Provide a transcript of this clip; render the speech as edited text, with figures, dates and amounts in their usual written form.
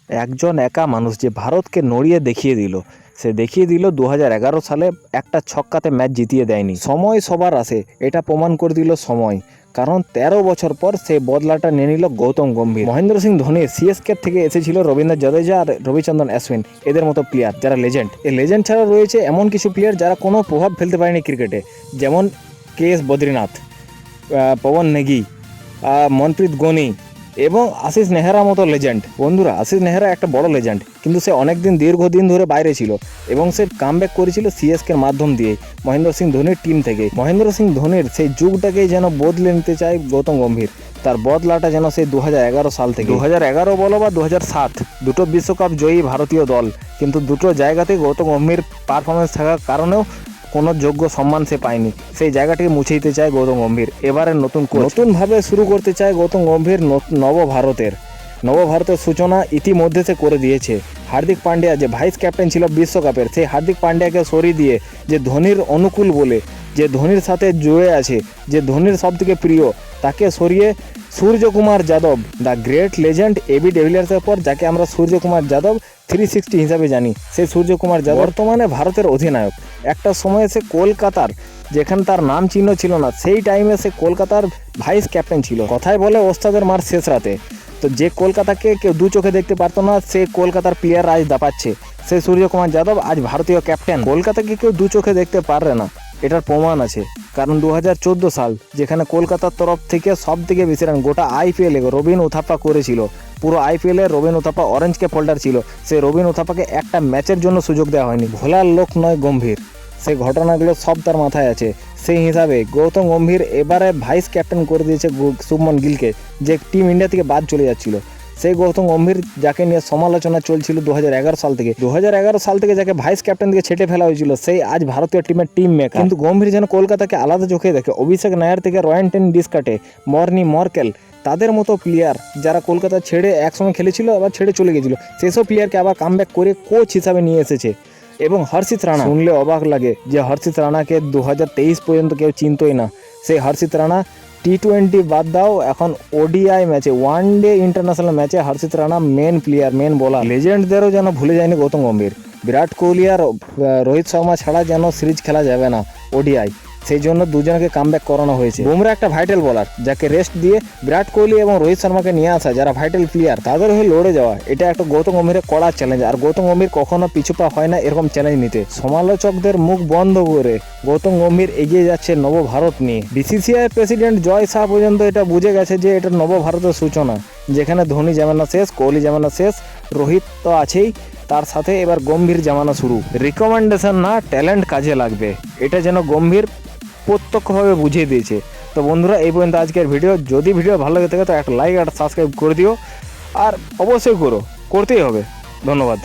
একজন একা মানুষ যে ভারতকে নড়িয়ে দেখিয়ে দিল, সে দেখিয়ে দিল 2011 সালে একটা ছক্কাতে ম্যাচ জিতিয়ে দেয়নি। সময় সবার আসে, এটা প্রমাণ করে দিল সময়। কারণ 13 বছর পর সেই বদলাটা নিয়ে নিল গৌতম গম্ভীর। মহেন্দ্র সিং ধোনি সিএসকে থেকে এসেছিল রবীন্দ্র জাদেজা আর রবিচন্দ্রন অশ্বিন, এদের মতো প্লেয়ার যারা লেজেন্ড। এই লেজেন্ড ছাড়া রয়েছে এমন কিছু প্লেয়ার যারা কোনো প্রভাব ফেলতে পারেনি ক্রিকেটে, যেমন KS বদ্রীনাথ, পবন নেগি, মনপ্রীত গোনি এবং আশিস নেহরার মতো লেজেন্ড। বন্ধুরা, আশিস নেহরা একটা বড় লেজেন্ড, কিন্তু সে দীর্ঘদিন ধরে বাইরে ছিল এবং সে কামব্যাক করেছিল সিএসকের মাধ্যম দিয়ে, মহেন্দ্র সিং ধোনির টিম থেকে। মহেন্দ্র সিং ধোনির সেই যুগটাকেই যেন বদলে নিতে চায় গৌতম গম্ভীর। তার বদলাটা যেন সেই 2011 সাল থেকে, 2011 বলো বা 2007, দুটো বিশ্বকাপ জয়ী ভারতীয় দল, কিন্তু দুটো জায়গাতেই গৌতম গম্ভীর পারফরমেন্স থাকার কারণেও কোনো যোগ্য সম্মান সে পায়নি। সেই জায়গাটিকে মুছে দিতে চায় গৌতম গম্ভীর। এবারে নতুনভাবে শুরু করতে চায় গৌতম গম্ভীর নবভারতের সূচনা ইতিমধ্যে সে করে দিয়েছে। হার্দিক পান্ডিয়া যে ভাইস ক্যাপ্টেন ছিল বিশ্বকাপের, সেই হার্দিক পান্ডিয়াকে সরিয়ে দিয়ে, যে ধোনির অনুকূল বলে, যে ধোনির সাথে জুড়ে আছে, যে ধোনির সবথেকে প্রিয়, তাকে সরিয়ে Suryakumar Yadav, the great legend AB ডিভিলিয়ার্সের পর যাকে আমরা সূর্যকুমার যাদব 360 হিসাবে জানি, সেই সূর্যকুমার যাদব বর্তমানে ভারতের অধিনায়ক। একটা সময়ে সে কলকাতার, যেখানে তার নাম চিহ্ন ছিল না, সেই টাইমে সে কলকাতার ভাইস ক্যাপ্টেন ছিল। কথায় বলে ওস্তাদের মার শেষ রাতে। তো যে কলকাতাকে কেউ দু চোখে দেখতে পারতো না, সে কলকাতার প্লেয়ার আজ দাপাচ্ছে। সেই সূর্যকুমার যাদব আজ ভারতীয় ক্যাপ্টেন। কলকাতাকে কেউ দু চোখে দেখতে পারবে না, এটার প্রমাণ আছে। কারণ 2014 সাল, যেখানে কলকাতার তরফ থেকে সব থেকে বেশি রান গোটা IPL-এ রবিন উথাপ্পা করেছিল। পুরো IPL-এ Robin Uthappa orange cap holder ছিল। সেই রবিন উথাপ্পাকে একটা ম্যাচের জন্য সুযোগ দেওয়া হয়নি। ভোলার লোক নয় গম্ভীর, সেই ঘটনাগুলো সব তার মাথায় আছে। সেই হিসাবে গৌতম গম্ভীর এবারে ভাইস ক্যাপ্টেন করে দিয়েছে শুভমন গিলকে, যে টিম ইন্ডিয়া থেকে বাদ চলে যাচ্ছিল। সেই গৌতম গম্ভীর যাকে নিয়ে সমালোচনা চলছিল 2011 সাল থেকে যাকে ভাইস ক্যাপ্টেন থেকে ছেটে ফেলা হয়েছিল, সেই আজ ভারতীয় টিমের টিম মেকার। কিন্তু গম্ভীর যেন কলকাতাকে আলাদা চোখে দেখে। অভিষেক নায়ার থেকে রয়্যান ডিসকাটে, মর্নি মর্কেল, তাদের মতো প্লেয়ার যারা কলকাতা ছেড়ে একসময় খেলেছিল আবার ছেড়ে চলে গেছিল, সেসব প্লেয়ারকে আবার কামব্যাক করে কোচ হিসাবে নিয়ে এসেছে। এবং হর্ষিত রানা, শুনলে অবাক লাগে যে হর্ষিত রানাকে 2023 পর্যন্ত কেউ চিনতই না। সেই হর্ষিত রানা T20 বাদ দাও, এখন ODI ম্যাচে, ওয়ান ডে ইন্টারন্যাশনাল ম্যাচে Harshit Rana main player, main bowler. লেজেন্ডদেরও যেন ভুলে যায়নি গৌতম গম্ভীর। বিরাট কোহলি আর রোহিত শর্মা ছাড়া যেন সিরিজ খেলা যাবে না ODI, সেই জন্য দুজনকে কামব্যাক করানো হয়েছে। বুমরা একটা ভাইটাল বোলার, যাকে রেস্ট দিয়ে বিরাট কোহলি এবং রোহিত শর্মাকে নিয়ে আসা, যারা ভাইটাল প্লেয়ার, তাদের হয়ে লড়ে যাওয়া, এটা একটা গৌতম গম্ভীরের কড়া চ্যালেঞ্জ। আর গৌতম গম্ভীর কখনো পিছুপা হয় না এরকম চ্যালেঞ্জ নিতে। সমালোচকদের মুখ বন্ধ করে গৌতম গম্ভীর এগিয়ে যাচ্ছে নবভারত নিয়ে। BCCI প্রেসিডেন্ট জয় শাহ পর্যন্ত এটা বুঝে গেছে যে এটা নবভারতের সূচনা, যেখানে ধোনি জামানা শেষ, কোহলি জামানা শেষ, রোহিত তো আছেই, তার সাথে এবার গম্ভীর জামানা শুরু। রিকমেন্ডেশন না, ট্যালেন্ট কাজে লাগবে, এটা যেন গম্ভীর প্রত্যক্ষভাবে বুঝিয়ে দিয়েছে। তো বন্ধুরা, এই পর্যন্ত আজকের ভিডিও। যদি ভিডিও ভালো লাগে থাকে তো একটা লাইক আর সাবস্ক্রাইব করে দিও, আর অবশ্যই করতেই হবে। ধন্যবাদ।